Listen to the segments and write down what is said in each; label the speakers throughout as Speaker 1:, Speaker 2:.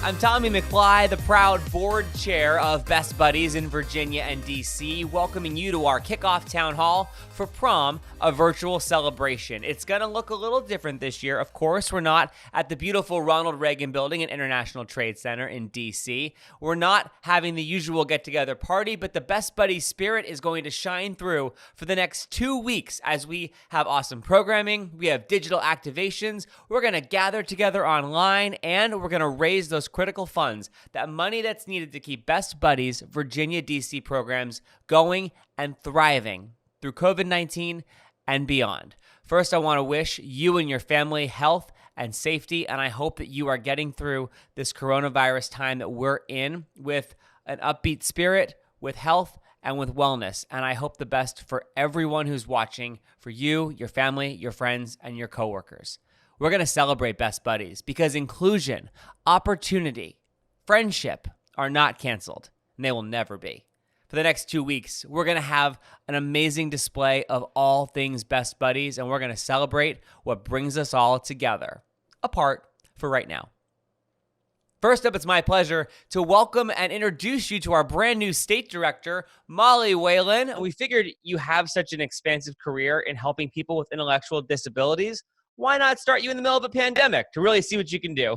Speaker 1: I'm Tommy McFly, the proud board chair of Best Buddies in Virginia and DC, welcoming you to our kickoff town hall for PROM, a virtual celebration. It's going to look a little different this year. Of course, we're not at the beautiful Ronald Reagan Building and International Trade Center in DC. We're not having the usual get-together party, but the Best Buddies spirit is going to shine through for the next 2 weeks as we have awesome programming, we have digital activations, we're going to gather together online, and we're going to raise those critical funds, that money that's needed to keep Best Buddies Virginia DC programs going and thriving through COVID-19 and beyond. First, I want to wish you and your family health and safety, and I hope that you are getting through this coronavirus time that we're in with an upbeat spirit, with health, and with wellness. And I hope the best for everyone who's watching, for you, your family, your friends, and your coworkers. We're going to celebrate Best Buddies because inclusion, opportunity, friendship are not canceled, and they will never be. For the next 2 weeks, we're going to have an amazing display of all things Best Buddies, and we're going to celebrate what brings us all together, apart for right now. First up, it's my pleasure to welcome and introduce you to our brand new state director, Molly Whalen. We figured you have such an expansive career in helping people with intellectual disabilities. Why not start you in the middle of a pandemic to really see what you can do?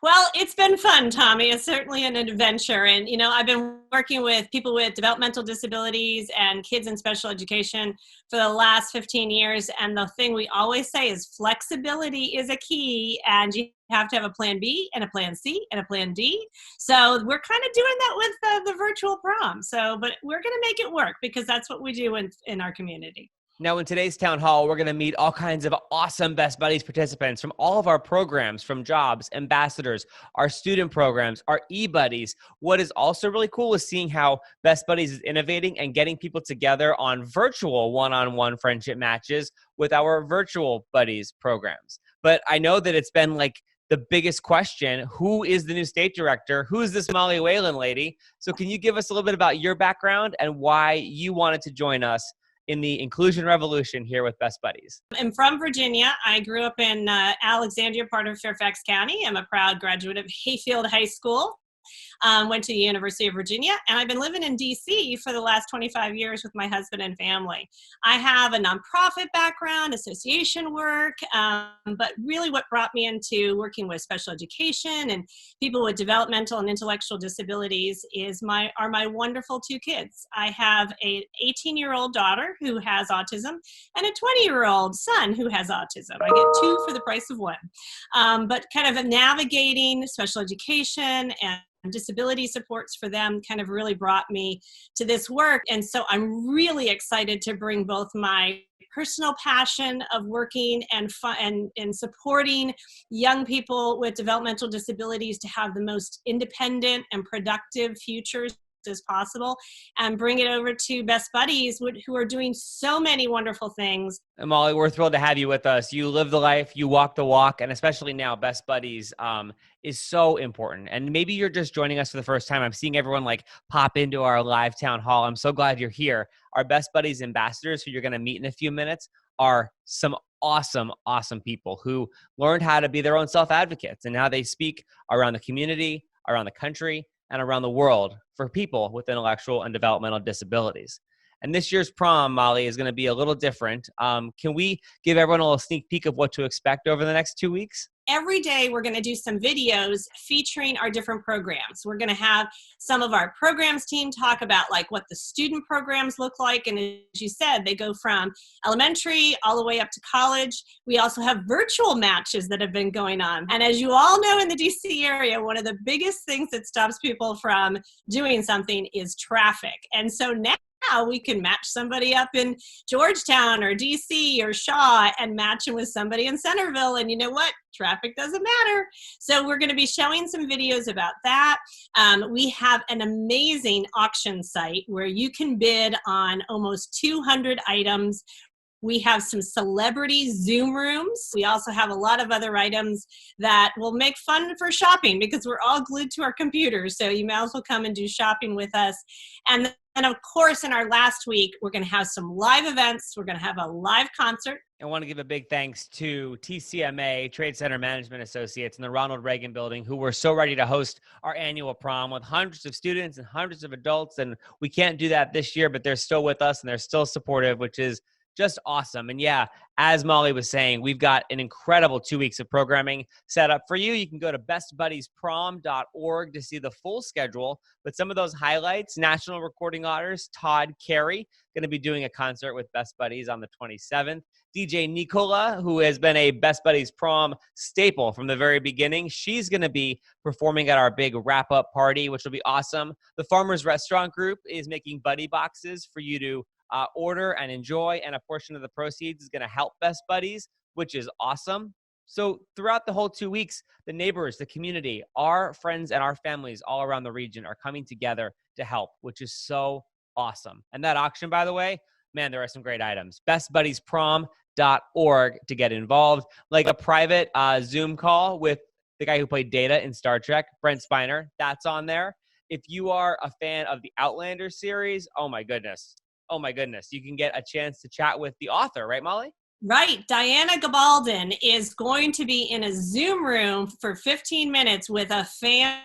Speaker 2: Well, it's been fun, Tommy. It's certainly an adventure. And, I've been working with people with developmental disabilities and kids in special education for the last 15 years. And the thing we always say is flexibility is a key. And you have to have a plan B and a plan C and a plan D. So we're kind of doing that with the virtual prom. But we're going to make it work because that's what we do in our community.
Speaker 1: Now, in today's town hall, we're going to meet all kinds of awesome Best Buddies participants from all of our programs, from jobs, ambassadors, our student programs, our e-buddies. What is also really cool is seeing how Best Buddies is innovating and getting people together on virtual one-on-one friendship matches with our virtual buddies programs. But I know that it's been like the biggest question, who is the new state director? Who is this Molly Whalen lady? So can you give us a little bit about your background and why you wanted to join us in the inclusion revolution here with Best Buddies?
Speaker 2: I'm from Virginia. I grew up in Alexandria, part of Fairfax County. I'm a proud graduate of Hayfield High School. Went to the University of Virginia, and I've been living in DC for the last 25 years with my husband and family. I have a nonprofit background, association work, but really what brought me into working with special education and people with developmental and intellectual disabilities are my wonderful 2 kids. I have an 18-year-old daughter who has autism and a 20-year-old son who has autism. I get 2 for the price of 1. But kind of navigating special education and disability supports for them kind of really brought me to this work. And so I'm really excited to bring both my personal passion of working and supporting young people with developmental disabilities to have the most independent and productive futures as possible, and bring it over to Best Buddies who are doing so many wonderful things.
Speaker 1: And Molly, we're thrilled to have you with us. You live the life, you walk the walk, and especially now, Best Buddies is so important. And maybe you're just joining us for the first time. I'm seeing everyone pop into our live town hall. I'm so glad you're here. Our Best Buddies ambassadors, who you're going to meet in a few minutes, are some awesome, awesome people who learned how to be their own self-advocates, and now they speak around the community, around the country, and around the world for people with intellectual and developmental disabilities. And this year's prom, Molly, is going to be a little different. Can we give everyone a little sneak peek of what to expect over the next 2 weeks?
Speaker 2: Every day we're going to do some videos featuring our different programs. We're going to have some of our programs team talk about what the student programs look like. And as you said, they go from elementary all the way up to college. We also have virtual matches that have been going on. And as you all know, in the DC area, one of the biggest things that stops people from doing something is traffic. And so now we can match somebody up in Georgetown or DC or Shaw and match them with somebody in Centerville. And you know what? Traffic doesn't matter. So we're going to be showing some videos about that. We have an amazing auction site where you can bid on almost 200 items We have some celebrity Zoom rooms. We also have a lot of other items that will make fun for shopping because we're all glued to our computers. So you may as well come and do shopping with us. And then, of course, in our last week, we're going to have some live events. We're going to have a live concert.
Speaker 1: I want to give a big thanks to TCMA, Trade Center Management Associates in the Ronald Reagan Building, who were so ready to host our annual prom with hundreds of students and hundreds of adults. And we can't do that this year, but they're still with us and they're still supportive, which is just awesome. And yeah, as Molly was saying, we've got an incredible 2 weeks of programming set up for you. You can go to bestbuddiesprom.org to see the full schedule. But some of those highlights, national recording honors, Todd Carey, going to be doing a concert with Best Buddies on the 27th. DJ Nicola, who has been a Best Buddies prom staple from the very beginning, she's going to be performing at our big wrap-up party, which will be awesome. The Farmers Restaurant Group is making buddy boxes for you to order and enjoy, and a portion of the proceeds is going to help Best Buddies, which is awesome. So throughout the whole 2 weeks, the neighbors, the community, our friends, and our families all around the region are coming together to help, which is so awesome. And that auction, by the way, man, there are some great items. bestbuddiesprom.org to get involved, like a private Zoom call with the guy who played Data in Star Trek, Brent Spiner. That's on there. If you are a fan of the Outlander series, oh my goodness, you can get a chance to chat with the author, right, Molly?
Speaker 2: Right. Diana Gabaldon is going to be in a Zoom room for 15 minutes with a fan,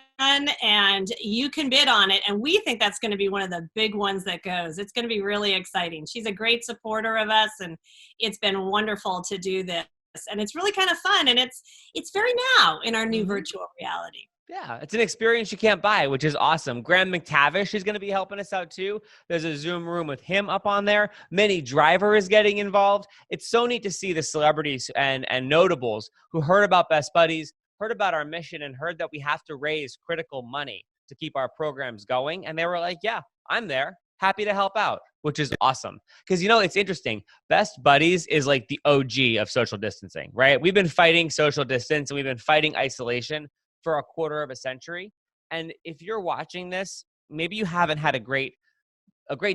Speaker 2: and you can bid on it. And we think that's going to be one of the big ones that goes. It's going to be really exciting. She's a great supporter of us, and it's been wonderful to do this. And it's really kind of fun. And it's very now in our new virtual reality.
Speaker 1: Yeah, it's an experience you can't buy, which is awesome. Graham McTavish is going to be helping us out too. There's a Zoom room with him up on there. Minnie Driver is getting involved. It's so neat to see the celebrities and notables who heard about Best Buddies, heard about our mission, and heard that we have to raise critical money to keep our programs going. And they were like, yeah, I'm there. Happy to help out, which is awesome. Because, you know, it's interesting. Best Buddies is like the OG of social distancing, right? We've been fighting social distance and we've been fighting isolation for a quarter of a century. And if you're watching this, maybe you haven't had a great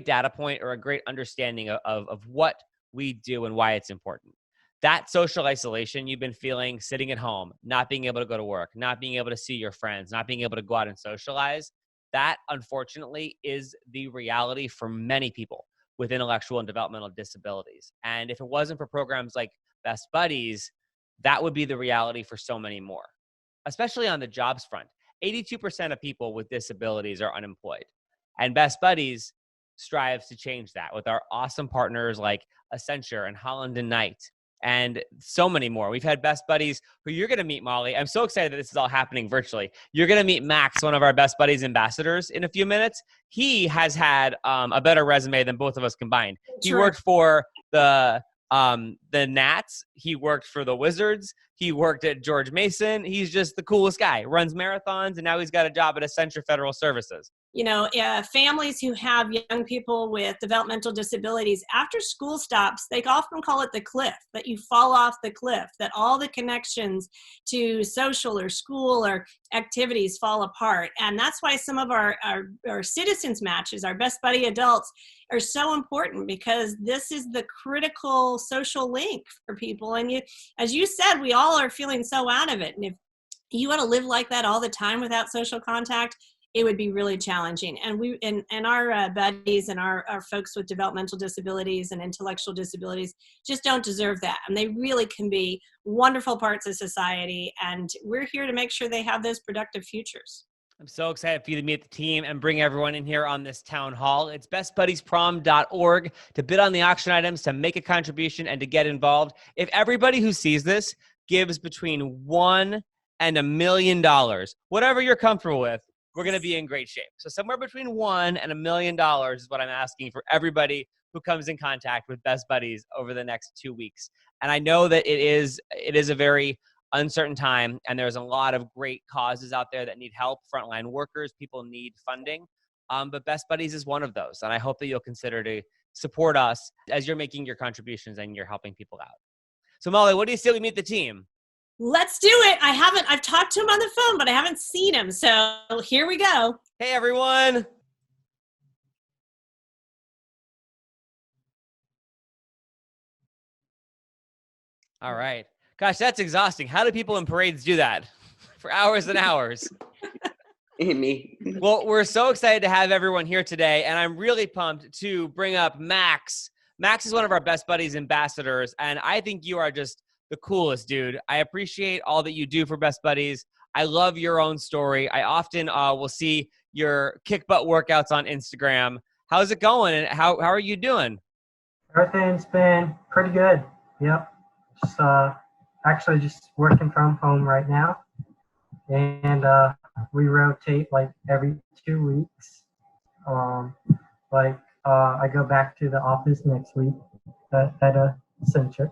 Speaker 1: data point or a great understanding of what we do and why it's important. That social isolation you've been feeling sitting at home, not being able to go to work, not being able to see your friends, not being able to go out and socialize, that unfortunately is the reality for many people with intellectual and developmental disabilities. And if it wasn't for programs like Best Buddies, that would be the reality for so many more. Especially on the jobs front. 82% of people with disabilities are unemployed. And Best Buddies strives to change that with our awesome partners like Accenture and Holland and Knight and so many more. We've had Best Buddies who you're going to meet, Molly. I'm so excited that this is all happening virtually. You're going to meet Max, one of our Best Buddies ambassadors, in a few minutes. He has had a better resume than both of us combined. He worked for the Nats. He worked for the Wizards. He worked at George Mason. He's just the coolest guy. Runs marathons, and now he's got a job at Accenture Federal Services.
Speaker 2: You know, families who have young people with developmental disabilities, after school stops, they often call it the cliff, that you fall off the cliff, that all the connections to social or school or activities fall apart. And that's why some of our citizens matches, our Best Buddy adults, are so important, because this is the critical social link for people. And as you said, we all are feeling so out of it. And if you want to live like that all the time without social contact, it would be really challenging. And our buddies and our folks with developmental disabilities and intellectual disabilities just don't deserve that. And they really can be wonderful parts of society. And we're here to make sure they have those productive futures.
Speaker 1: I'm so excited for you to meet the team and bring everyone in here on this town hall. It's bestbuddiesprom.org to bid on the auction items, to make a contribution, and to get involved. If everybody who sees this gives between $1 and $1 million, whatever you're comfortable with, we're going to be in great shape. So somewhere between $1 and $1 million is what I'm asking for everybody who comes in contact with Best Buddies over the next 2 weeks. And I know that it is a very uncertain time, and there's a lot of great causes out there that need help. Frontline workers, people need funding. But Best Buddies is one of those. And I hope that you'll consider to support us as you're making your contributions and you're helping people out. So Molly, what do you say we meet the team?
Speaker 2: Let's do it. I've talked to him on the phone, but I haven't seen him. So here we go.
Speaker 1: Hey, everyone. All right. Gosh, that's exhausting. How do people in parades do that for hours and hours?
Speaker 3: Me.
Speaker 1: Well, we're so excited to have everyone here today, and I'm really pumped to bring up Max. Max is one of our Best Buddies ambassadors, and I think you are just the coolest, dude. I appreciate all that you do for Best Buddies. I love your own story. I often will see your kick butt workouts on Instagram. How's it going, and how are you doing?
Speaker 4: Everything's been pretty good. Yep. Just actually just working from home right now, and we rotate like every 2 weeks. I go back to the office next week at a center.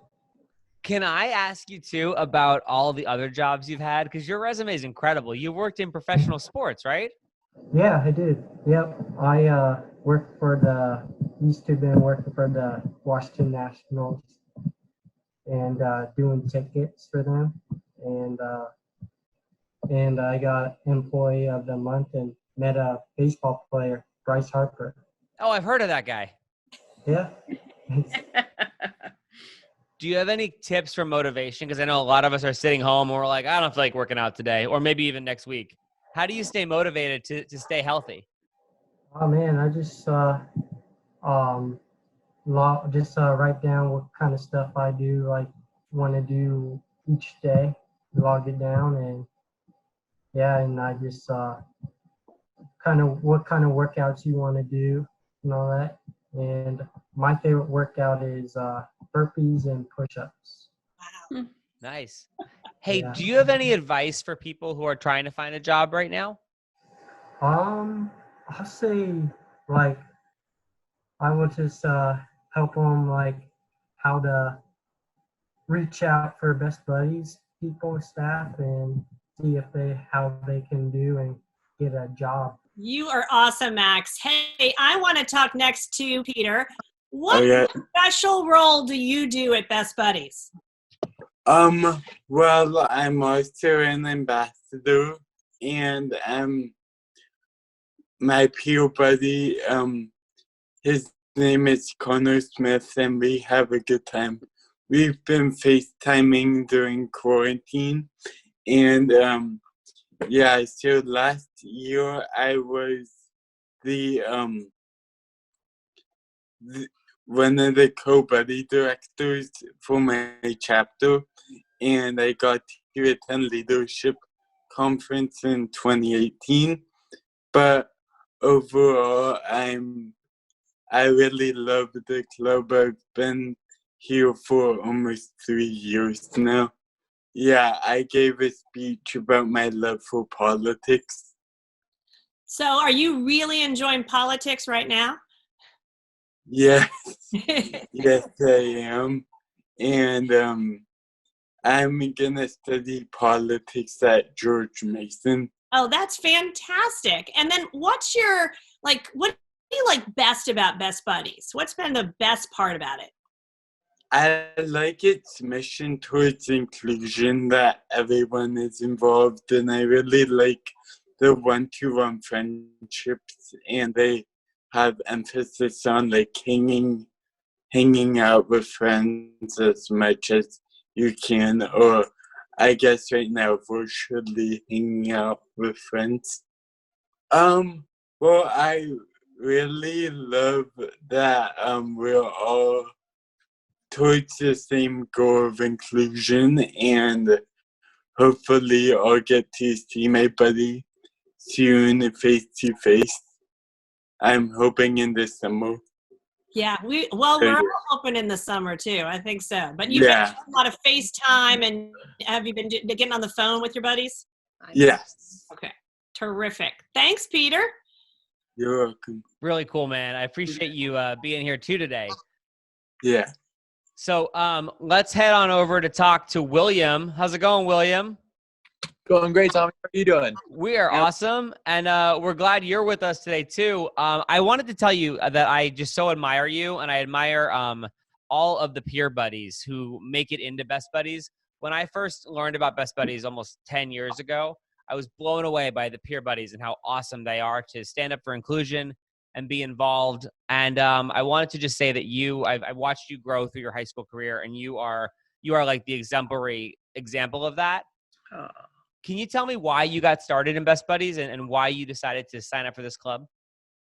Speaker 1: Can I ask you, too, about all the other jobs you've had? Because your resume is incredible. You worked in professional sports, right?
Speaker 4: Yeah, I did. Yep. I used to been working for the Washington Nationals and doing tickets for them. And I got Employee of the Month and met a baseball player, Bryce Harper.
Speaker 1: Oh, I've heard of that guy.
Speaker 4: Yeah.
Speaker 1: Do you have any tips for motivation? Because I know a lot of us are sitting home and we're like, I don't feel like working out today, or maybe even next week. How do you stay motivated to stay healthy?
Speaker 4: Oh man, I just write down what kind of stuff I do, like want to do each day, log it down, and I just what kind of workouts you want to do and all that. And my favorite workout is burpees and push-ups.
Speaker 2: Wow.
Speaker 1: Nice. Hey,
Speaker 4: Yeah.
Speaker 1: do you have any advice for people who are trying to find a job right now?
Speaker 4: I'll say like I would just help them like how to reach out for Best Buddies, people, staff, and see how they can do and get a job.
Speaker 2: You are awesome, Max. Hey, I want to talk next to Peter. What special role do you do at Best Buddies?
Speaker 5: Well, I'm also an ambassador, and my peer buddy, his name is Connor Smith, and we have a good time. We've been FaceTiming during quarantine, and so last year I was one of the co-buddy directors for my chapter, and I got to attend leadership conference in 2018. But overall, I really love the club. I've been here for almost 3 years now. Yeah, I gave a speech about my love for politics.
Speaker 2: So are you really enjoying politics right now?
Speaker 5: Yes, yes, I am. And I'm gonna study politics at George Mason.
Speaker 2: Oh, that's fantastic. And then what do you like best about Best Buddies? What's been the best part about it?
Speaker 5: I like its mission towards inclusion, that everyone is involved, and I really like the one-to-one friendships, and they have emphasis on like hanging out with friends as much as you can, or I guess right now virtually hanging out with friends. Well, I really love that we're all towards the same goal of inclusion, and hopefully I'll get to see my buddy soon face to face. I'm hoping in the summer.
Speaker 2: Yeah, we're all hoping in the summer too. I think so. But you've been doing a lot of FaceTime, and have you been getting on the phone with your buddies?
Speaker 5: Yes.
Speaker 2: Okay, terrific. Thanks, Peter.
Speaker 5: You're welcome.
Speaker 1: Really cool, man. I appreciate you being here too today.
Speaker 5: Yeah.
Speaker 1: So let's head on over to talk to William. How's it going, William?
Speaker 6: Going great, Tommy. How are you doing?
Speaker 1: We are awesome, and we're glad you're with us today, too. I wanted to tell you that I just so admire you, and I admire all of the peer buddies who make it into Best Buddies. When I first learned about Best Buddies almost 10 years ago, I was blown away by the peer buddies and how awesome they are to stand up for inclusion and be involved. And I wanted to just say that I watched you grow through your high school career, and you are you are like the exemplary example of that.
Speaker 3: Oh.
Speaker 1: Can you tell me why you got started in Best Buddies and why you decided to sign up for this club?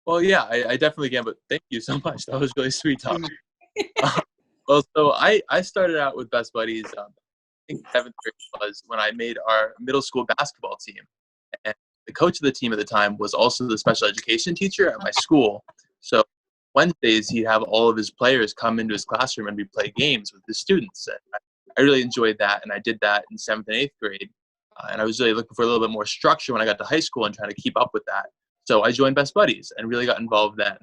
Speaker 6: Well, yeah, I definitely can, but thank you so much. That was really sweet, Tom. Well, so I started out with Best Buddies, I think 7th grade was when I made our middle school basketball team. And the coach of the team at the time was also the special education teacher at my school. So Wednesdays, he'd have all of his players come into his classroom and we'd play games with the students. And I really enjoyed that, and I did that in 7th and 8th grade. And I was really looking for a little bit more structure when I got to high school and trying to keep up with that. So I joined Best Buddies and really got involved then.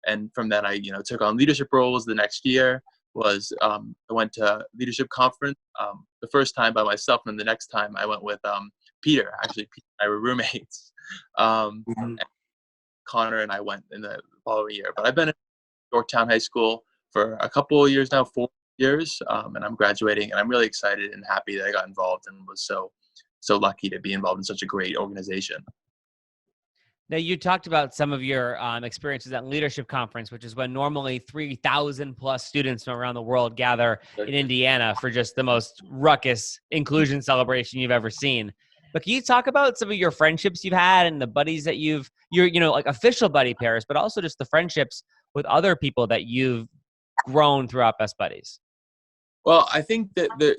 Speaker 6: And from then I, took on leadership roles. The next year was I went to leadership conference the first time by myself, and the next time I went with Peter. Actually, Peter and I were roommates. And Connor and I went in the following year. But I've been at Yorktown High School for a couple of years now, 4 years, and I'm graduating, and I'm really excited and happy that I got involved and was so lucky to be involved in such a great organization.
Speaker 1: Now, you talked about some of your experiences at Leadership Conference, which is when normally 3,000 plus students from around the world gather in Indiana for just the most ruckus inclusion celebration you've ever seen. But can you talk about some of your friendships you've had and the buddies that you're like official buddy pairs, but also just the friendships with other people that you've grown throughout Best Buddies?
Speaker 6: Well, I think that the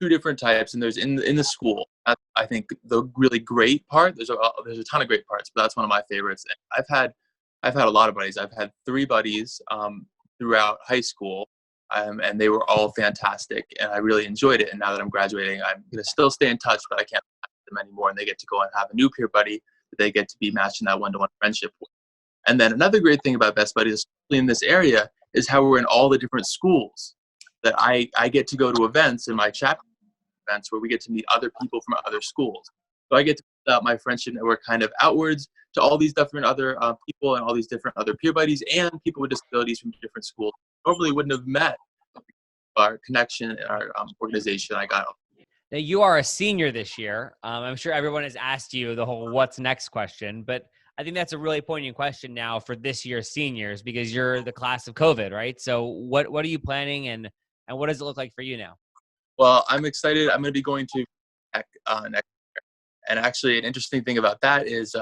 Speaker 6: two different types, and there's in the school. I think the really great part. There's a ton of great parts, but that's one of my favorites. And I've had a lot of buddies. I've had 3 buddies throughout high school, and they were all fantastic, and I really enjoyed it. And now that I'm graduating, I'm gonna still stay in touch, but I can't match them anymore. And they get to go and have a new peer buddy that they get to be matching that one-to-one friendship with. And then another great thing about Best Buddies, especially in this area, is how we're in all the different schools. That I get to go to events in my chapter events where we get to meet other people from other schools. So I get to put out my friendship network kind of outwards to all these different other people and all these different other peer buddies and people with disabilities from different schools. Normally wouldn't have met our connection and our organization. I got.
Speaker 1: Now, you are a senior this year. I'm sure everyone has asked you the whole what's next question, but I think that's a really poignant question now for this year's seniors because you're the class of COVID, right? So what are you planning and what does it look like for you now?
Speaker 6: Well, I'm excited. I'm going to be going to Tech next year. And actually, an interesting thing about that is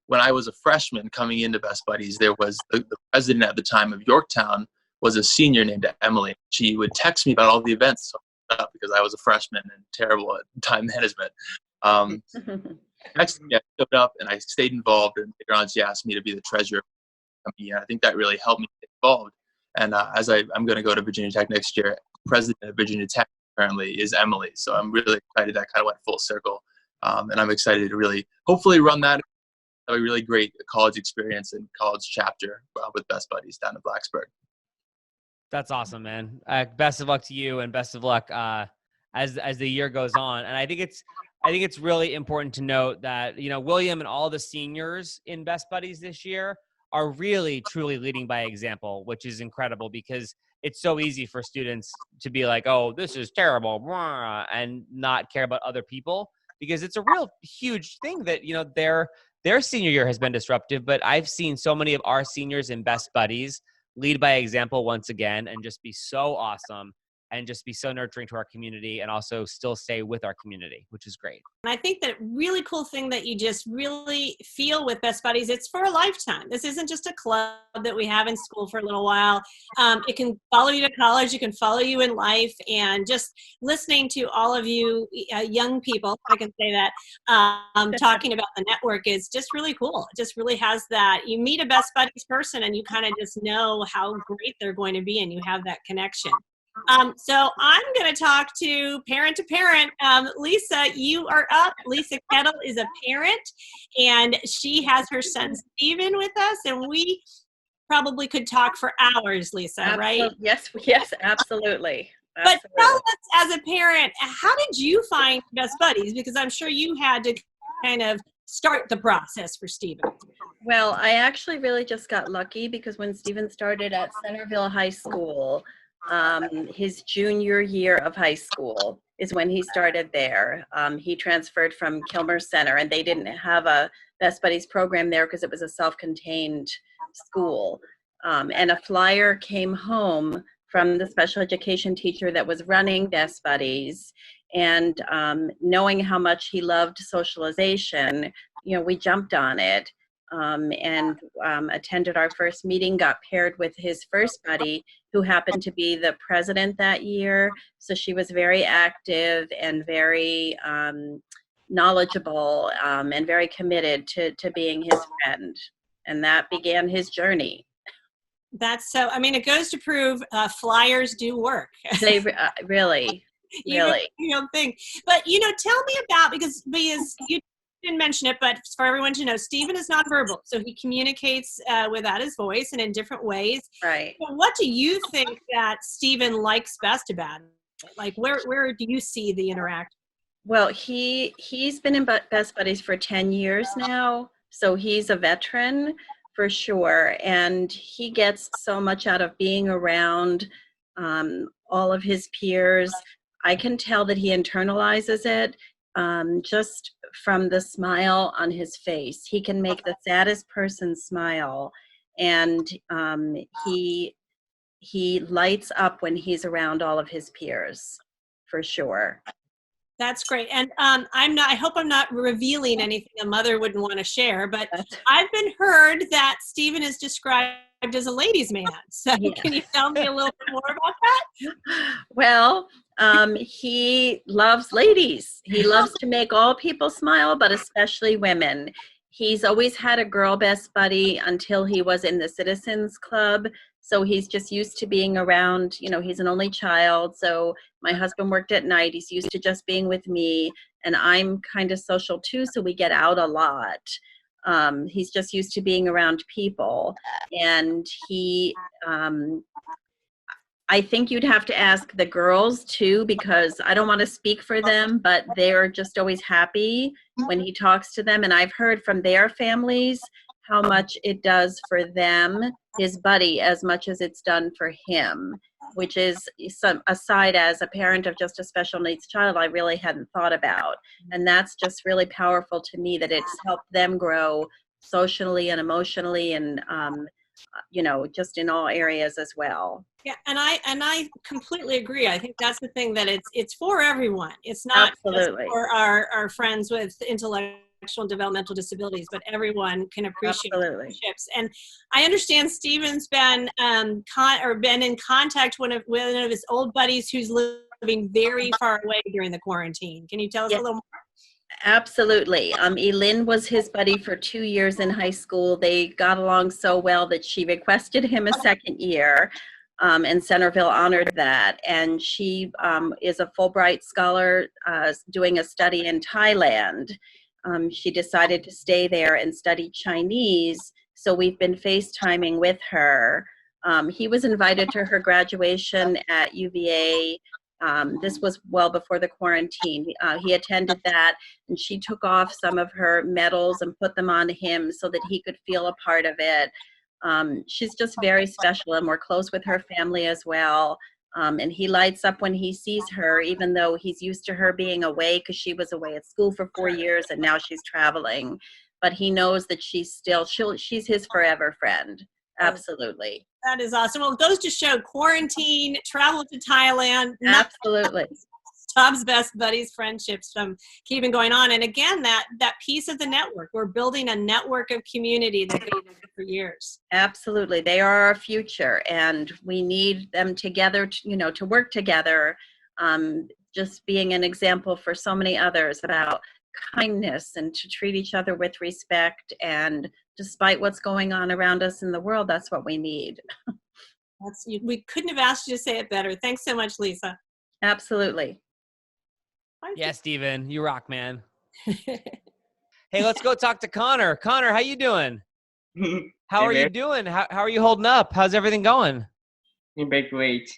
Speaker 6: when I was a freshman coming into Best Buddies, there was the president at the time of Yorktown was a senior named Emily. She would text me about all the events because I was a freshman and terrible at time management. Next, I showed up and I stayed involved. And later on, she asked me to be the treasurer of the company. And I think that really helped me get involved. And as I'm going to go to Virginia Tech next year, president of Virginia Tech currently is Emily. So I'm really excited that kind of went full circle. And I'm excited to really, hopefully run that, have a really great college experience and college chapter with Best Buddies down in Blacksburg.
Speaker 1: That's awesome, man. Best of luck to you and best of luck as the year goes on. And I think it's really important to note that, William and all the seniors in Best Buddies this year are really, truly leading by example, which is incredible because it's so easy for students to be like, oh, this is terrible, and not care about other people because it's a real huge thing that, their senior year has been disruptive. But I've seen so many of our seniors in Best Buddies lead by example once again and just be so awesome and just be so nurturing to our community and also still stay with our community, which is great.
Speaker 2: And I think that really cool thing that you just really feel with Best Buddies, it's for a lifetime. This isn't just a club that we have in school for a little while. It can follow you to college. It can follow you in life. And just listening to all of you young people, I can say that, talking about the network is just really cool. It just really has that. You meet a Best Buddies person and you kind of just know how great they're going to be and you have that connection. So I'm going to talk to parent. Lisa, you are up. Lisa Kettle is a parent, and she has her son Steven with us, and we probably could talk for hours, Lisa, right?
Speaker 3: Yes, absolutely.
Speaker 2: But tell us, as a parent, how did you find Best Buddies? Because I'm sure you had to kind of start the process for Steven.
Speaker 3: Well, I actually really just got lucky because when Steven started at Centerville High School, his junior year of high school is when he started there. He transferred from Kilmer Center, and they didn't have a Best Buddies program there because it was a self-contained school. And a flyer came home from the special education teacher that was running Best Buddies. And knowing how much he loved socialization, we jumped on it and attended our first meeting, got paired with his first buddy, who happened to be the president that year. So she was very active and very knowledgeable and very committed to being his friend. And that began his journey.
Speaker 2: That's so, it goes to prove flyers do work.
Speaker 3: They really.
Speaker 2: You don't think. But, tell me about, because you didn't mention it, but for everyone to know, Stephen is nonverbal. So he communicates without his voice and in different ways.
Speaker 3: Right.
Speaker 2: So what do you think that Stephen likes best about it? Like, where do you see the interaction?
Speaker 3: Well, he's been in Best Buddies for 10 years now. So he's a veteran for sure. And he gets so much out of being around all of his peers. I can tell that he internalizes it just from the smile on his face. He can make the saddest person smile, and he lights up when he's around all of his peers, for sure.
Speaker 2: That's great. And I hope I'm not revealing anything a mother wouldn't want to share, but I've been heard that Stephen is described as a ladies' man. So Can you tell me a little bit more about that?
Speaker 3: Well, he loves ladies. He loves to make all people smile, but especially women. He's always had a girl best buddy until he was in the Citizens Club. So he's just used to being around, he's an only child. So my husband worked at night. He's used to just being with me. And I'm kind of social too, so we get out a lot. He's just used to being around people. And I think you'd have to ask the girls too, because I don't want to speak for them, but they're just always happy when he talks to them. And I've heard from their families how much it does for them, his buddy, as much as it's done for him, which is aside as a parent of just a special needs child, I really hadn't thought about. And that's just really powerful to me, that it's helped them grow socially and emotionally and, just in all areas as well.
Speaker 2: Yeah, and I completely agree. I think that's the thing, that it's for everyone. It's not just for our friends with intellectual and developmental disabilities, but everyone can appreciate relationships. And I understand Stephen's been been in contact with one of his old buddies who's living very far away during the quarantine. Can you tell us a little more?
Speaker 3: Absolutely. Elin was his buddy for 2 years in high school. They got along so well that she requested him a second year, and Centerville honored that. And she is a Fulbright scholar doing a study in Thailand. She decided to stay there and study Chinese, so we've been FaceTiming with her. He was invited to her graduation at UVA. This was well before the quarantine. He attended that, and she took off some of her medals and put them on him so that he could feel a part of it. She's just very special, and we're close with her family as well. And he lights up when he sees her, even though he's used to her being away, because she was away at school for 4 years and now she's traveling. But he knows that she's his forever friend. Absolutely.
Speaker 2: That is awesome. Well, it goes to show quarantine, travel to Thailand.
Speaker 3: Absolutely.
Speaker 2: Tom's best buddies friendships from keeping going on. And again, that piece of the network, we're building a network of community that goes on for years.
Speaker 3: Absolutely. They are our future, and we need them together to work together. Just being an example for so many others about kindness and to treat each other with respect. And despite what's going on around us in the world, that's what we need.
Speaker 2: We couldn't have asked you to say it better. Thanks so much, Lisa.
Speaker 3: Absolutely.
Speaker 1: Yeah, Stephen, you rock, man. Hey, let's go talk to Connor. Connor, how you doing? How are you doing? How are you holding up? How's everything going?
Speaker 7: Great.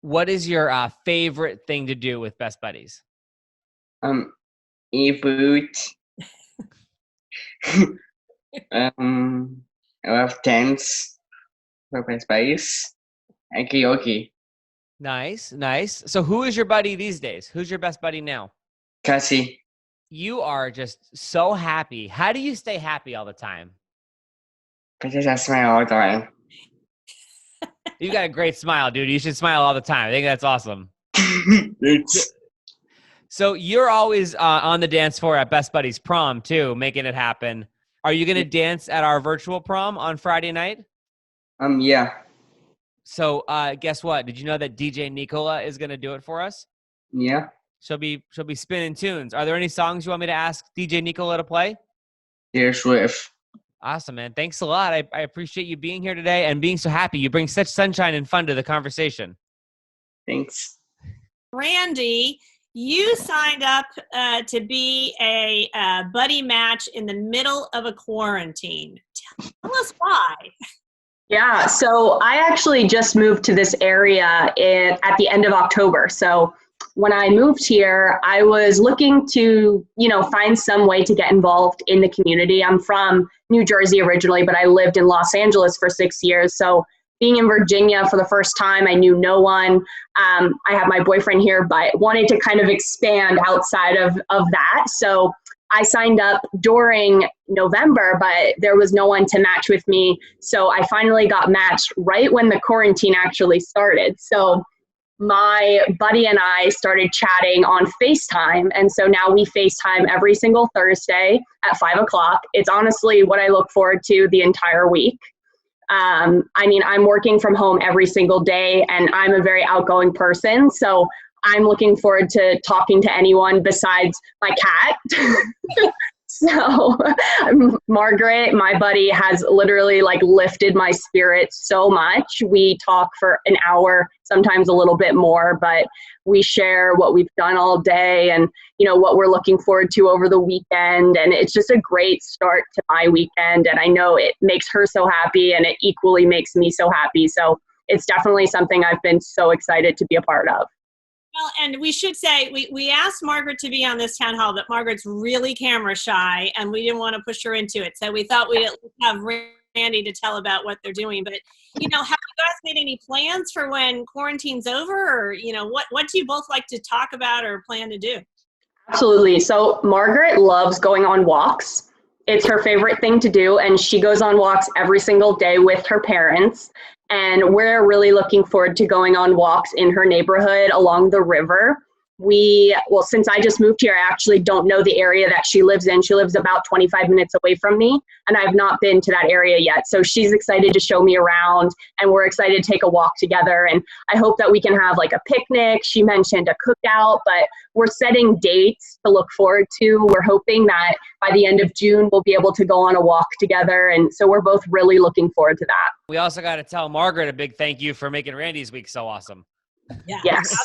Speaker 1: What is your favorite thing to do with Best Buddies?
Speaker 7: Eat food. I love dance for Best Buddies and karaoke.
Speaker 1: Nice. So who is your buddy these days? Who's your best buddy now?
Speaker 7: Cassie.
Speaker 1: You are just so happy. How do you stay happy all the time?
Speaker 7: Because I smile all the time.
Speaker 1: You got a great smile, dude. You should smile all the time. I think that's awesome.
Speaker 5: It's
Speaker 1: So you're always on the dance floor at Best Buddies prom too, making it happen. Are you going to dance at our virtual prom on Friday night?
Speaker 7: Yeah.
Speaker 1: So guess what? Did you know that DJ Nicola is going to do it for us?
Speaker 7: Yeah.
Speaker 1: She'll be spinning tunes. Are there any songs you want me to ask DJ Nicola to play?
Speaker 7: Taylor Swift.
Speaker 1: Awesome, man. Thanks a lot. I appreciate you being here today and being so happy. You bring such sunshine and fun to the conversation.
Speaker 7: Thanks.
Speaker 2: Randy, you signed up to be a buddy match in the middle of a quarantine. Tell us why.
Speaker 8: Yeah, so I actually just moved to this area at the end of October. So when I moved here, I was looking to, find some way to get involved in the community. I'm from New Jersey originally, but I lived in Los Angeles for 6 years. So being in Virginia for the first time, I knew no one. I have my boyfriend here, but wanted to kind of expand outside of that. So I signed up during November, but there was no one to match with me. So I finally got matched right when the quarantine actually started. So my buddy and I started chatting on FaceTime. And so now we FaceTime every single Thursday at 5:00. It's honestly what I look forward to the entire week. I'm working from home every single day and I'm a very outgoing person. So I'm looking forward to talking to anyone besides my cat. So Margaret, my buddy, has literally lifted my spirits so much. We talk for an hour, sometimes a little bit more, but we share what we've done all day and, what we're looking forward to over the weekend. And it's just a great start to my weekend. And I know it makes her so happy and it equally makes me so happy. So it's definitely something I've been so excited to be a part of.
Speaker 2: Well, and we should say, we asked Margaret to be on this town hall, but Margaret's really camera shy, and we didn't want to push her into it. So we thought we'd have Randy to tell about what they're doing. But, have you guys made any plans for when quarantine's over? Or, what do you both like to talk about or plan to do?
Speaker 8: Absolutely. So Margaret loves going on walks. It's her favorite thing to do, and she goes on walks every single day with her parents. And we're really looking forward to going on walks in her neighborhood along the river. Since I just moved here, I actually don't know the area that she lives in. She lives about 25 minutes away from me, and I've not been to that area yet. So she's excited to show me around, and we're excited to take a walk together. And I hope that we can have a picnic. She mentioned a cookout, but we're setting dates to look forward to. We're hoping that by the end of June, we'll be able to go on a walk together. And so we're both really looking forward to that.
Speaker 1: We also got to tell Margaret a big thank you for making Randy's week so awesome.
Speaker 2: Yeah.
Speaker 8: Yes.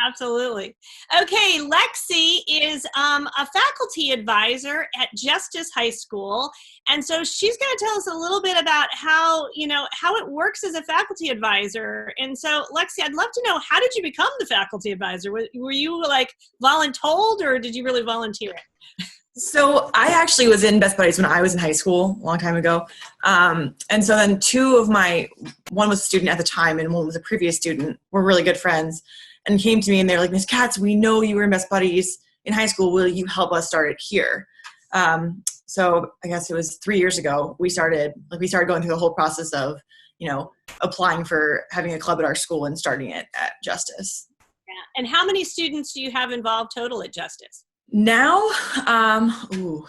Speaker 2: Absolutely. Okay, Lexi is a faculty advisor at Justice High School, and so she's going to tell us a little bit about how it works as a faculty advisor. And so, Lexi, I'd love to know, how did you become the faculty advisor? Were you voluntold, or did you really volunteer it?
Speaker 9: So I actually was in Best Buddies when I was in high school a long time ago. And so then one was a student at the time and one was a previous student, were really good friends, and came to me and they were like, Ms. Katz, we know you were in Best Buddies in high school. Will you help us start it here? So I guess it was 3 years ago, we started going through the whole process of, applying for having a club at our school and starting it at Justice.
Speaker 2: Yeah. And how many students do you have involved total at Justice?
Speaker 9: Now,
Speaker 2: Well,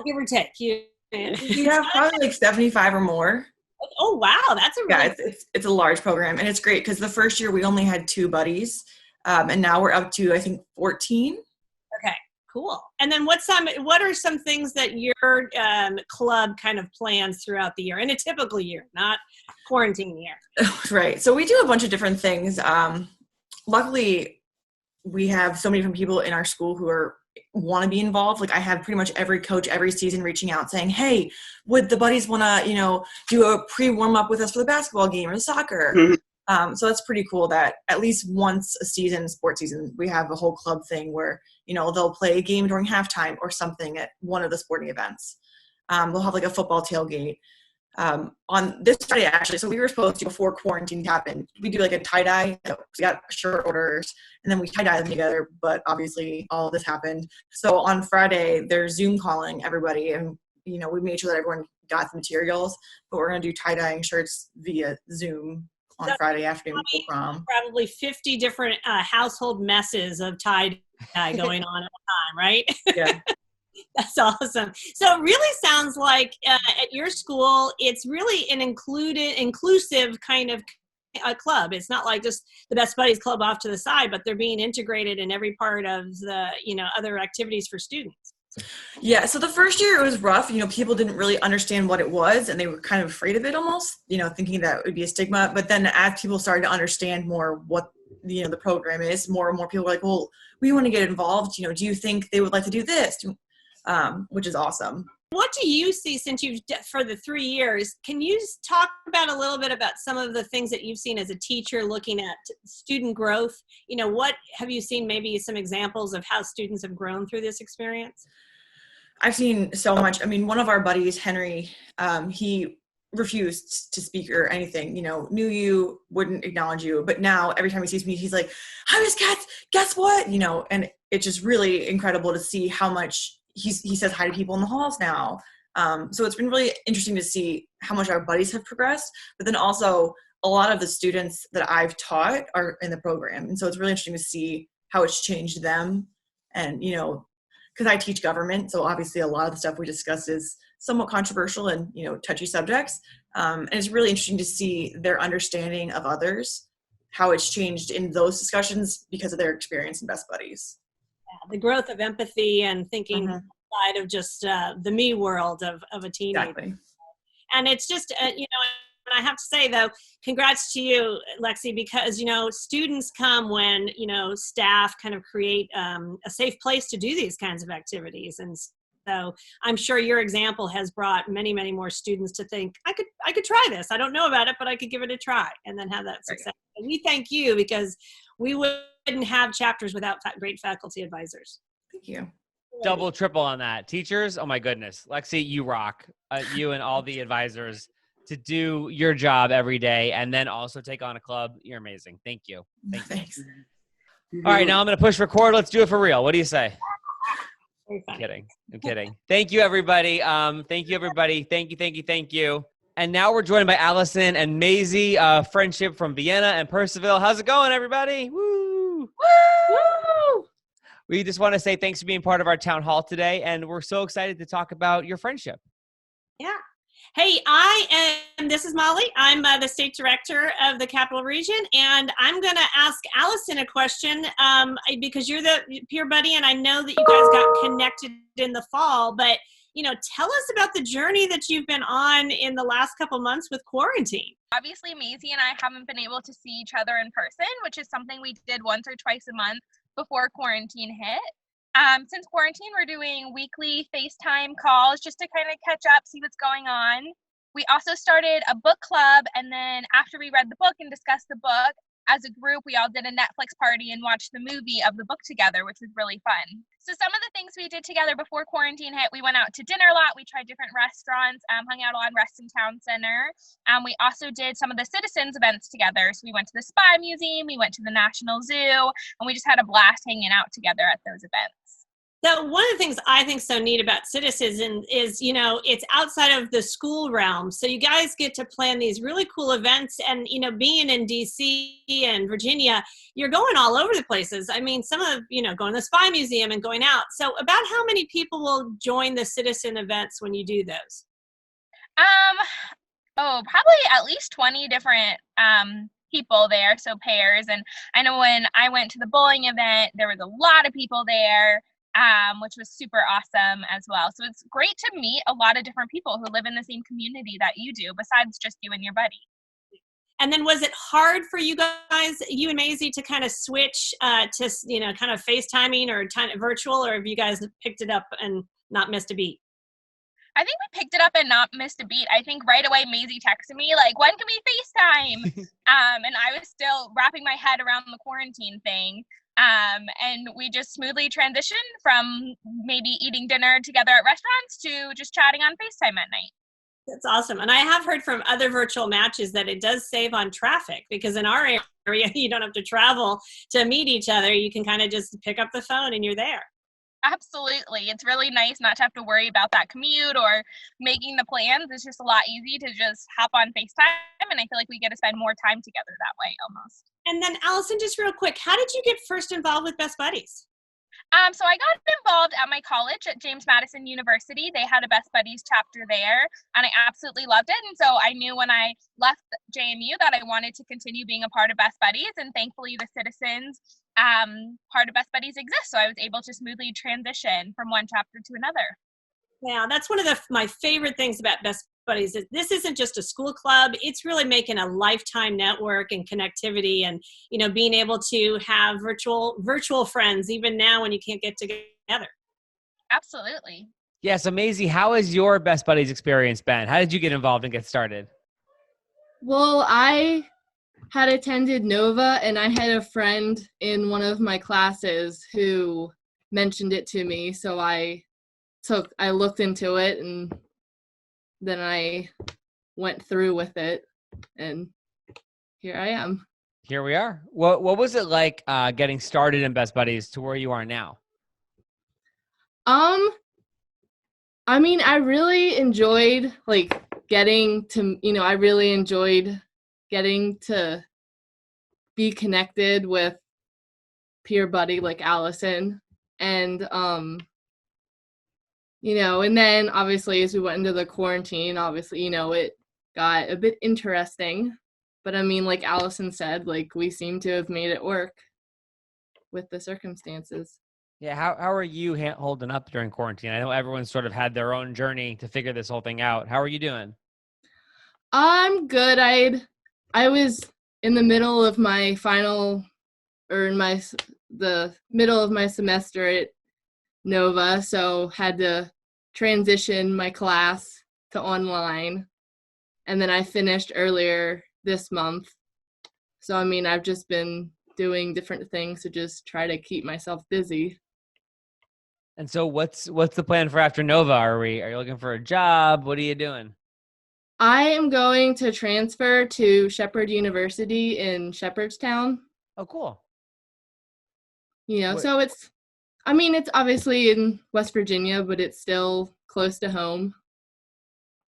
Speaker 2: give or take.
Speaker 9: we have probably 75 or more.
Speaker 2: Oh, wow. That's a really
Speaker 9: it's a large program, and it's great because the first year we only had 2 buddies, and now we're up to, I think, 14.
Speaker 2: Okay, cool. And then what are some things that your club kind of plans throughout the year, in a typical year, not quarantine year?
Speaker 9: Right. So we do a bunch of different things. Luckily, we have so many different people in our school who want to be involved. I have pretty much every coach every season reaching out saying, hey, would the buddies want to, do a pre-warm up with us for the basketball game or the soccer? Mm-hmm. So that's pretty cool that at least once a season, sports season, we have a whole club thing where, they'll play a game during halftime or something at one of the sporting events. They'll have a football tailgate. On this Friday, actually, so we were supposed to, before quarantine happened, we do a tie-dye. So we got shirt orders and then we tie-dye them together, but obviously all of this happened. So on Friday, they're Zoom calling everybody, and we made sure that everyone got the materials, but we're going to do tie-dyeing shirts via Zoom on
Speaker 2: So
Speaker 9: Friday afternoon for prom.
Speaker 2: Probably 50 different household messes of tie-dye going on at a time, right?
Speaker 9: Yeah.
Speaker 2: That's awesome. So it really sounds like at your school, it's really an inclusive kind of a club. It's not like just the Best Buddies Club off to the side, but they're being integrated in every part of the, other activities for students.
Speaker 9: Yeah, so the first year it was rough. People didn't really understand what it was, and they were kind of afraid of it almost, thinking that it would be a stigma. But then as people started to understand more what, the program is, more and more people were like, well, we want to get involved. Do you think they would like to do this? Which is awesome.
Speaker 2: What do you see since for the 3 years? Can you talk about a little bit about some of the things that you've seen as a teacher looking at student growth? What have you seen, maybe some examples of how students have grown through this experience?
Speaker 9: I've seen so much. I mean, one of our buddies, Henry, he refused to speak or anything, knew you, wouldn't acknowledge you. But now every time he sees me, he's like, hi, Miss Katz, guess what? And it's just really incredible to see how much he says hi to people in the halls now. So it's been really interesting to see how much our buddies have progressed, but then also a lot of the students that I've taught are in the program. And so it's really interesting to see how it's changed them. And, because I teach government, so obviously a lot of the stuff we discuss is somewhat controversial and, touchy subjects. And it's really interesting to see their understanding of others, how it's changed in those discussions because of their experience in Best Buddies.
Speaker 2: The growth of empathy and thinking outside of just the me world of a teenager.
Speaker 9: Exactly.
Speaker 2: And it's just, and I have to say, though, congrats to you, Lexi, because, students come when, staff kind of create a safe place to do these kinds of activities. And so I'm sure your example has brought many, many more students to think, I could try this. I don't know about it, but I could give it a try, and then have that success. And we thank you, because we wouldn't have chapters without great faculty advisors.
Speaker 9: Thank you.
Speaker 1: Double, triple on that. Teachers, oh my goodness. Lexi, you rock. You and all the advisors to do your job every day and then also take on a club. You're amazing. Thank you.
Speaker 9: Thanks.
Speaker 1: All right, now I'm going to push record. Let's do it for real. What do you say? I'm kidding. Thank you, everybody. Thank you, everybody. Thank you. And now we're joined by Allison and Maisie, friendship from Vienna and Percival. How's it going, everybody? Woo! Woo! We just want to say thanks for being part of our town hall today, and we're so excited to talk about your friendship.
Speaker 2: Yeah. Hey, this is Molly. I'm the state director of the Capital Region, and I'm going to ask Allison a question because you're the peer buddy, and I know that you guys got connected in the fall, but, tell us about the journey that you've been on in the last couple months with quarantine.
Speaker 10: Obviously, Maisie and I haven't been able to see each other in person, which is something we did once or twice a month before quarantine hit. Since quarantine, we're doing weekly FaceTime calls just to kind of catch up, see what's going on. We also started a book club, and then after we read the book and discussed the book, as a group, we all did a Netflix party and watched the movie of the book together, which was really fun. So some of the things we did together before quarantine hit, we went out to dinner a lot. We tried different restaurants, hung out a lot in Reston Town Center. We also did some of the citizens events together. So we went to the Spy Museum, we went to the National Zoo, and we just had a blast hanging out together at those events.
Speaker 2: So one of the things I think so neat about Citizen is, it's outside of the school realm. So you guys get to plan these really cool events, and, being in DC and Virginia, you're going all over the places. I mean, some of, going to the Spy Museum and going out. So about how many people will join the Citizen events when you do those?
Speaker 10: Probably at least 20 different, people there. So pairs. And I know when I went to the bowling event, there was a lot of people there. Which was super awesome as well. So it's great to meet a lot of different people who live in the same community that you do, besides just you and your buddy.
Speaker 2: And then was it hard for you guys, you and Maisie, to kind of switch to, kind of FaceTiming or virtual, or have you guys picked it up and not missed a beat?
Speaker 10: I think we picked it up and not missed a beat. I think right away Maisie texted me, like, when can we FaceTime? And I was still wrapping my head around the quarantine thing. And we just smoothly transitioned from maybe eating dinner together at restaurants to just chatting on FaceTime at night.
Speaker 2: That's awesome. And I have heard from other virtual matches that it does save on traffic, because in our area, you don't have to travel to meet each other. You can kind of just pick up the phone and you're there.
Speaker 10: Absolutely. It's really nice not to have to worry about that commute or making the plans. It's just a lot easy to just hop on FaceTime, and I feel like we get to spend more time together that way almost.
Speaker 2: And then Allison, just real quick, how did you get first involved with Best Buddies?
Speaker 10: So I got involved at my college at James Madison University. They had a Best Buddies chapter there, and I absolutely loved it. And so I knew when I left JMU that I wanted to continue being a part of Best Buddies, and thankfully the citizens part of Best Buddies exists. So I was able to smoothly transition from one chapter to another.
Speaker 2: Yeah, that's one of my favorite things about Best Buddies. Is this isn't just a school club. It's really making a lifetime network and connectivity, and being able to have virtual friends even now when you can't get together.
Speaker 10: Absolutely.
Speaker 1: Yes, Maisie, how has your Best Buddies experience been? How did you get involved and get started?
Speaker 11: Well, I had attended Nova, and I had a friend in one of my classes who mentioned it to me, so I looked into it, and then I went through with it, and here I am.
Speaker 1: Here we are. What was it like getting started in Best Buddies to where you are now?
Speaker 11: I mean, I really enjoyed getting to be connected with peer buddy like Allison, and and then obviously as we went into the quarantine, obviously, it got a bit interesting. But I mean, like Allison said, we seem to have made it work with the circumstances.
Speaker 1: Yeah, how are you holding up during quarantine? I know everyone sort of had their own journey to figure this whole thing out. How are you doing?
Speaker 11: I'm good. I was in the middle of my the middle of my semester at Nova, so had to transition my class to online, and then I finished earlier this month. So I mean, I've just been doing different things to just try to keep myself busy.
Speaker 1: And so what's the plan for after Nova? Are you looking for a job? What are you doing?
Speaker 11: I am going to transfer to Shepherd University in Shepherdstown.
Speaker 1: Oh, cool.
Speaker 11: So it's obviously in West Virginia, but it's still close to home.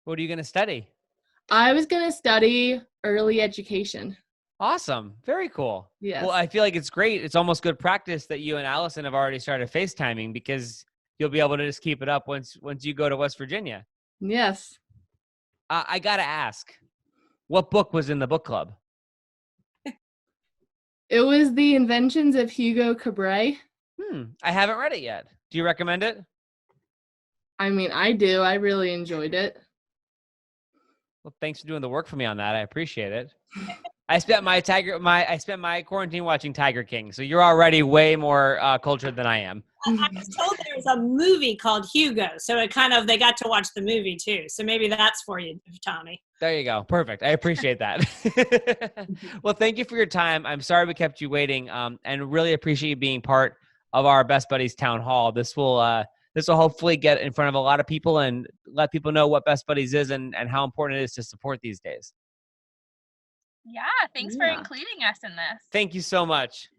Speaker 1: What are you going to study?
Speaker 11: I was going to study early education.
Speaker 1: Awesome. Very cool.
Speaker 11: Yes.
Speaker 1: Well, I feel like it's great. It's almost good practice that you and Allison have already started FaceTiming, because you'll be able to just keep it up once you go to West Virginia.
Speaker 11: Yes.
Speaker 1: I got to ask, what book was in the book club?
Speaker 11: It was The Inventions of Hugo Cabret.
Speaker 1: I haven't read it yet. Do you recommend it?
Speaker 11: I mean, I do. I really enjoyed it.
Speaker 1: Well, thanks for doing the work for me on that. I appreciate it. I spent my quarantine watching Tiger King, so you're already way more cultured than I am.
Speaker 2: I was told there was a movie called Hugo, so they got to watch the movie too. So maybe that's for you, Tommy.
Speaker 1: There you go. Perfect. I appreciate that. Well, thank you for your time. I'm sorry we kept you waiting, and really appreciate you being part of our Best Buddies Town Hall. This will hopefully get in front of a lot of people and let people know what Best Buddies is and how important it is to support these days.
Speaker 10: Yeah, thanks for including us in this.
Speaker 1: Thank you so much.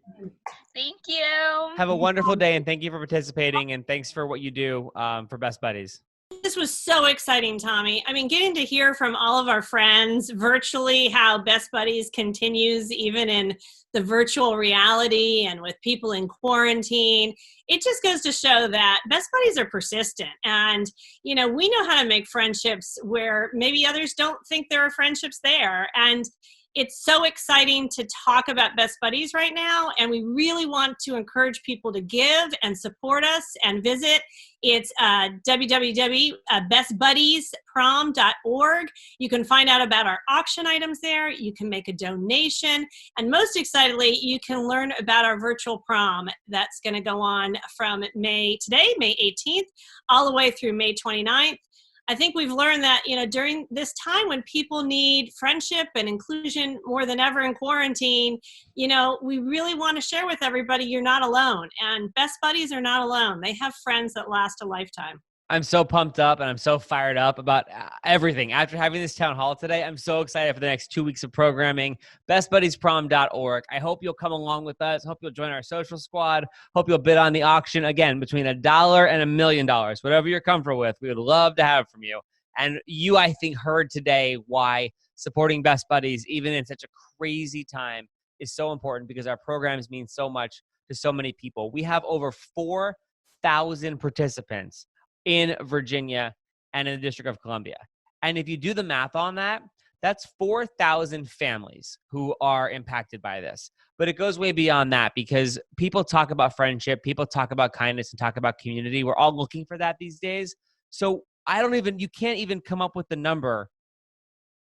Speaker 10: Thank you.
Speaker 1: Have a wonderful day, and thank you for participating, and thanks for what you do for Best Buddies.
Speaker 2: This was so exciting, Tommy. I mean, getting to hear from all of our friends virtually how Best Buddies continues even in the virtual reality and with people in quarantine. It just goes to show that Best Buddies are persistent. And, we know how to make friendships where maybe others don't think there are friendships there. And it's so exciting to talk about Best Buddies right now, and we really want to encourage people to give and support us and visit. It's www.bestbuddiesprom.org. You can find out about our auction items there. You can make a donation, and most excitedly, you can learn about our virtual prom that's going to go on from May 18th, all the way through May 29th. I think we've learned that, during this time when people need friendship and inclusion more than ever in quarantine, we really want to share with everybody you're not alone. And Best Buddies are not alone. They have friends that last a lifetime.
Speaker 1: I'm so pumped up and I'm so fired up about everything. After having this town hall today, I'm so excited for the next 2 weeks of programming. BestBuddiesProm.org. I hope you'll come along with us. Hope you'll join our social squad. Hope you'll bid on the auction. Again, between $1 and $1 million. Whatever you're comfortable with, we would love to have from you. And you, I think, heard today why supporting Best Buddies, even in such a crazy time, is so important, because our programs mean so much to so many people. We have over 4,000 participants in Virginia and in the District of Columbia. And if you do the math on that, that's 4,000 families who are impacted by this. But it goes way beyond that, because people talk about friendship, people talk about kindness, and talk about community. We're all looking for that these days. So you can't even come up with the number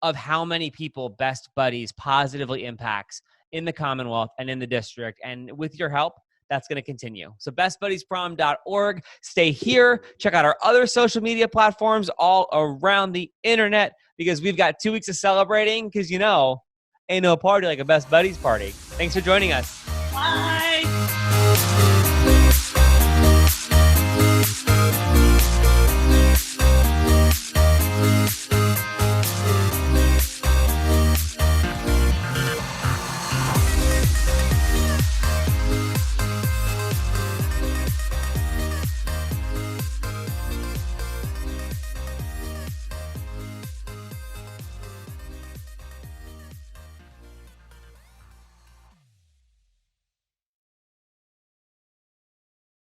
Speaker 1: of how many people Best Buddies positively impacts in the Commonwealth and in the district. And with your help, that's going to continue. So bestbuddiesprom.org. Stay here. Check out our other social media platforms all around the internet, because we've got 2 weeks of celebrating, because ain't no party like a Best Buddies party. Thanks for joining us.